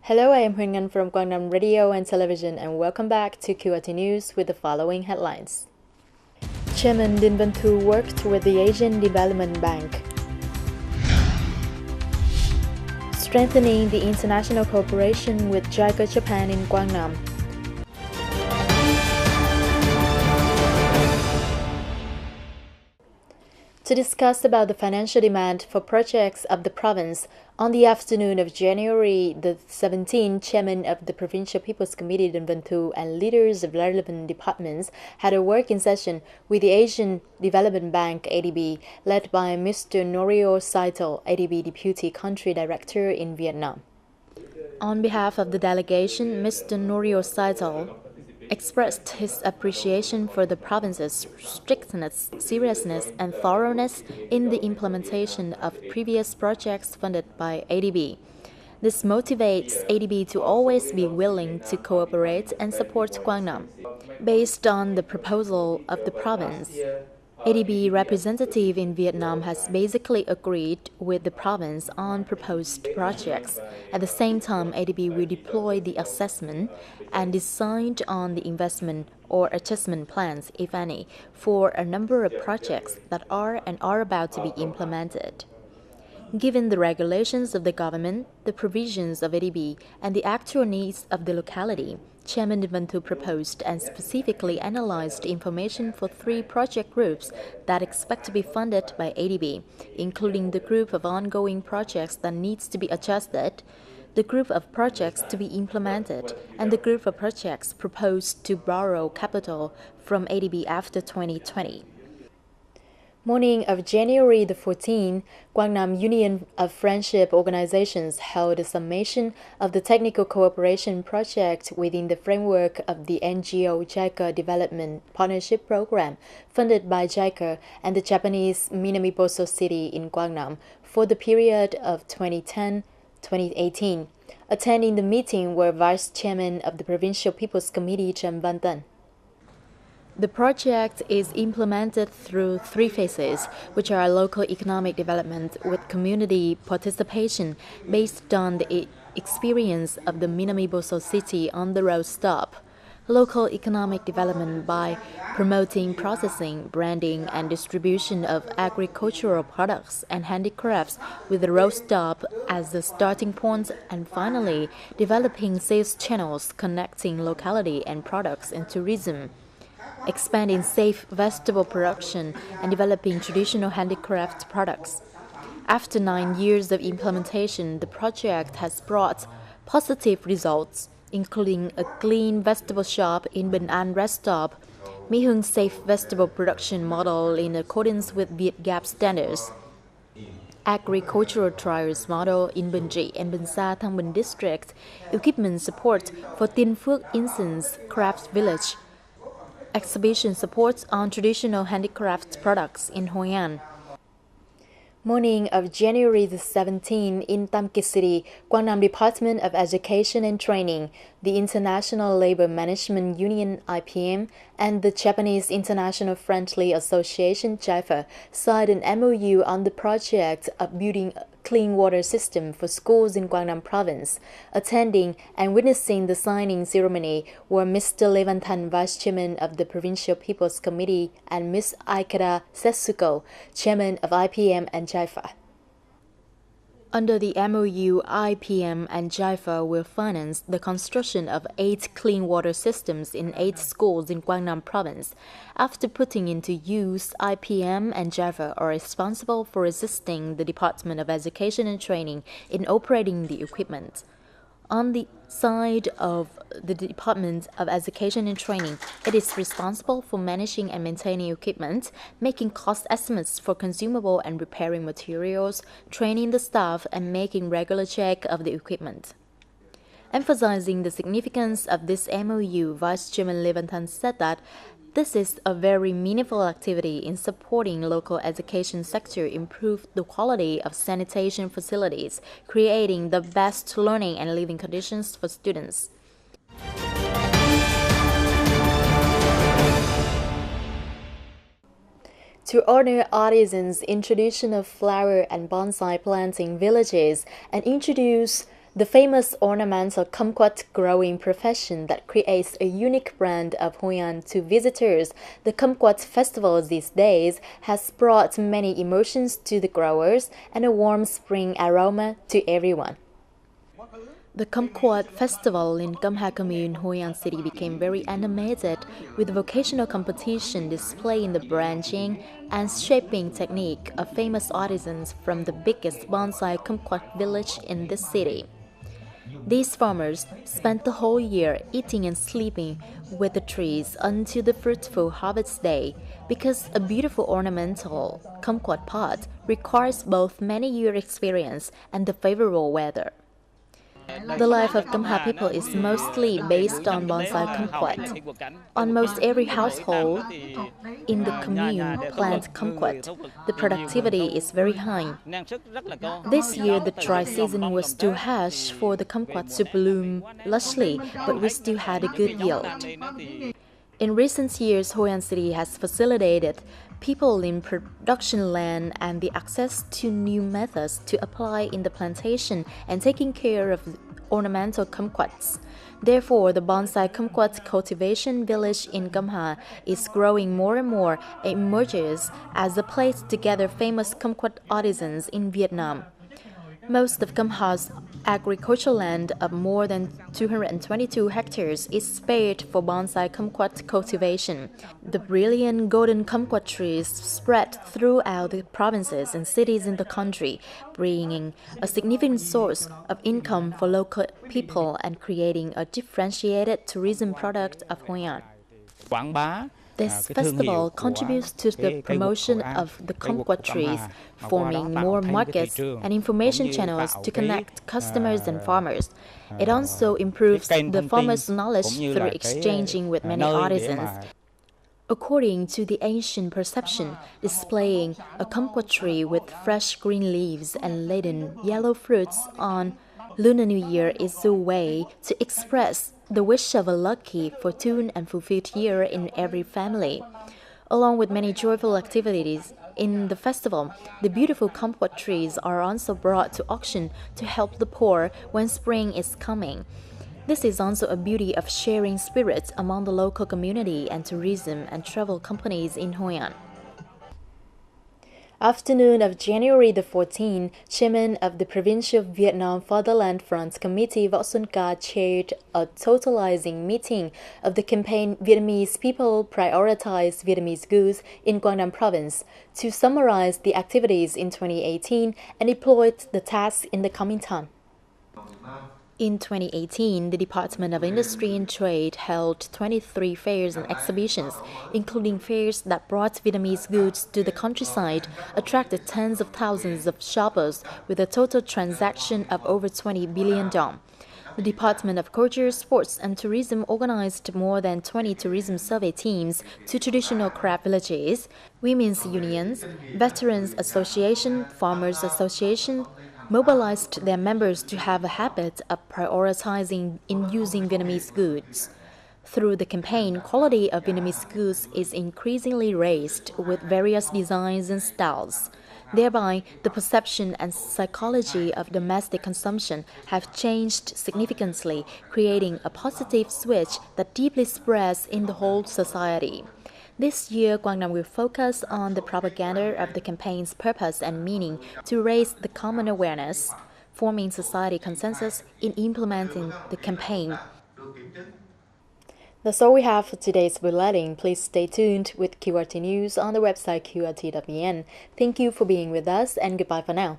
Hello, I am Huyen from Quang Radio and Television, and welcome back to QRT News with the following headlines. Chairman Din Văn Thu worked with the Asian Development Bank. Strengthening the international cooperation with JICA Japan in Quang. To discuss about the financial demand for projects of the province, on the afternoon of January the 17th, Chairman of the Provincial People's Committee Din Văn Thu and leaders of relevant departments had a working session with the Asian Development Bank (ADB), led by Mr. Norio Saitel, ADB Deputy Country Director in Vietnam. On behalf of the delegation, Mr. Norio Saitel expressed his appreciation for the province's strictness, seriousness, and thoroughness in the implementation of previous projects funded by ADB. This motivates ADB to always be willing to cooperate and support Quang. Based on the proposal of the province, ADB representative in Vietnam has basically agreed with the province on proposed projects. At the same time, ADB will deploy the assessment and decide on the investment or adjustment plans, if any, for a number of projects that are about to be implemented. Given the regulations of the government, the provisions of ADB, and the actual needs of the locality, Chairman Din Văn Thu proposed and specifically analyzed information for 3 project groups that expect to be funded by ADB, including the group of ongoing projects that needs to be adjusted, the group of projects to be implemented, and the group of projects proposed to borrow capital from ADB after 2020. Morning of January the 14th, Quang Union of Friendship Organizations held a summation of the technical cooperation project within the framework of the NGO JICA Development Partnership Program funded by JICA and the Japanese Minami-Boso City in Quang for the period of 2010-2018. Attending the meeting were Vice Chairman of the Provincial People's Committee Trần Văn Tân. The project is implemented through 3 phases, which are local economic development with community participation based on the experience of the Minami-Boso City on the road stop, local economic development by promoting processing, branding, and distribution of agricultural products and handicrafts with the road stop as the starting point, and finally, developing sales channels connecting locality and products and tourism, expanding safe vegetable production, and developing traditional handicraft products. After 9 years of implementation, the project has brought positive results, including a clean vegetable shop in Bình An Rest Stop, My Hưng safe vegetable production model in accordance with Vietgap standards, agricultural trials model in Bình Trị and Bình Sa Thăng Bình district, equipment support for Tiên Phước Incense Craft Village, exhibition supports on traditional handicraft products in Hoi An. Morning of January the 17th in Tam Kỳ City, Quang Department of Education and Training, the International Labor Management Union (IPM) and the Japanese International Friendly Association (JIFA) signed an MOU on the project of building a clean water system for schools in Quang Province. Attending and witnessing the signing ceremony were Mr. Lê Văn Thành, Vice Chairman of the Provincial People's Committee, and Ms. Aikada Setsuko, Chairman of IPM and JIFA. Under the MOU, IPM and JIFA will finance the construction of 8 clean water systems in 8 schools in Quang Province. After putting into use, IPM and JIFA are responsible for assisting the Department of Education and Training in operating the equipment. On the side of the Department of Education and Training, it is responsible for managing and maintaining equipment, making cost estimates for consumable and repairing materials, training the staff, and making regular check of the equipment. Emphasizing the significance of this MOU, Vice Chairman Lê Văn Thành said that this is a very meaningful activity in supporting local education sector, improve the quality of sanitation facilities, creating the best learning and living conditions for students. To honor artisans in traditional flower and bonsai planting villages and introduce the famous ornamental kumquat growing profession that creates a unique brand of Hoi An to visitors. The kumquat festival these days has brought many emotions to the growers and a warm spring aroma to everyone. The Kumquat festival in Gamha Commune, Hoi An City became very animated with vocational competition displaying the branching and shaping technique of famous artisans from the biggest bonsai kumquat village in the city. These farmers spent the whole year eating and sleeping with the trees until the fruitful harvest day, because a beautiful ornamental kumquat pot requires both many year experience and the favorable weather. The life of Gamha people is mostly based on bonsai kumquat. Almost every household in the commune plants kumquat. The productivity is very high. This year, the dry season was too harsh for the kumquat to bloom lushly, but we still had a good yield. In recent years, Hoi An City has facilitated people in production land and the access to new methods to apply in the plantation and taking care of ornamental kumquats. Therefore, the bonsai kumquat cultivation village in Gamha is growing more and more and emerges as a place to gather famous kumquat artisans in Vietnam. Most of Gamha's agricultural land of more than 222 hectares is spared for bonsai kumquat cultivation. The brilliant golden kumquat trees spread throughout the provinces and cities in the country, bringing a significant source of income for local people and creating a differentiated tourism product of Hoi An. This festival contributes to the promotion of the kumquat trees, forming more markets and information channels to connect customers and farmers. It also improves the farmers' knowledge through exchanging with many artisans. According to the ancient perception, displaying a kumquat tree with fresh green leaves and laden yellow fruits on Lunar New Year is a way to express the wish of a lucky, fortune, and fulfilled year in every family. Along with many joyful activities in the festival, the beautiful kumquat trees are also brought to auction to help the poor when spring is coming. This is also a beauty of sharing spirits among the local community and tourism and travel companies in Hoi An. Afternoon of January the 14th, Chairman of the Provincial Vietnam Fatherland Front Committee Võ Xuân Ca chaired a totalizing meeting of the campaign Vietnamese People Prioritize Vietnamese Goods in Quang Nam Province to summarize the activities in 2018 and deploy the tasks in the coming time. In 2018, the Department of Industry and Trade held 23 fairs and exhibitions, including fairs that brought Vietnamese goods to the countryside, attracted tens of thousands of shoppers with a total transaction of over 20 billion dong. The Department of Culture, Sports and Tourism organized more than 20 tourism survey teams to traditional craft villages, women's unions, veterans association, farmers association, mobilized their members to have a habit of prioritizing in using Vietnamese goods. Through the campaign, quality of Vietnamese goods is increasingly raised with various designs and styles. Thereby, the perception and psychology of domestic consumption have changed significantly, creating a positive switch that deeply spreads in the whole society. This year, Quang Nam will focus on the propaganda of the campaign's purpose and meaning to raise the common awareness, forming society consensus in implementing the campaign. That's all we have for today's bulletin. Please stay tuned with QRT News on the website qrt.vn. Thank you for being with us and goodbye for now.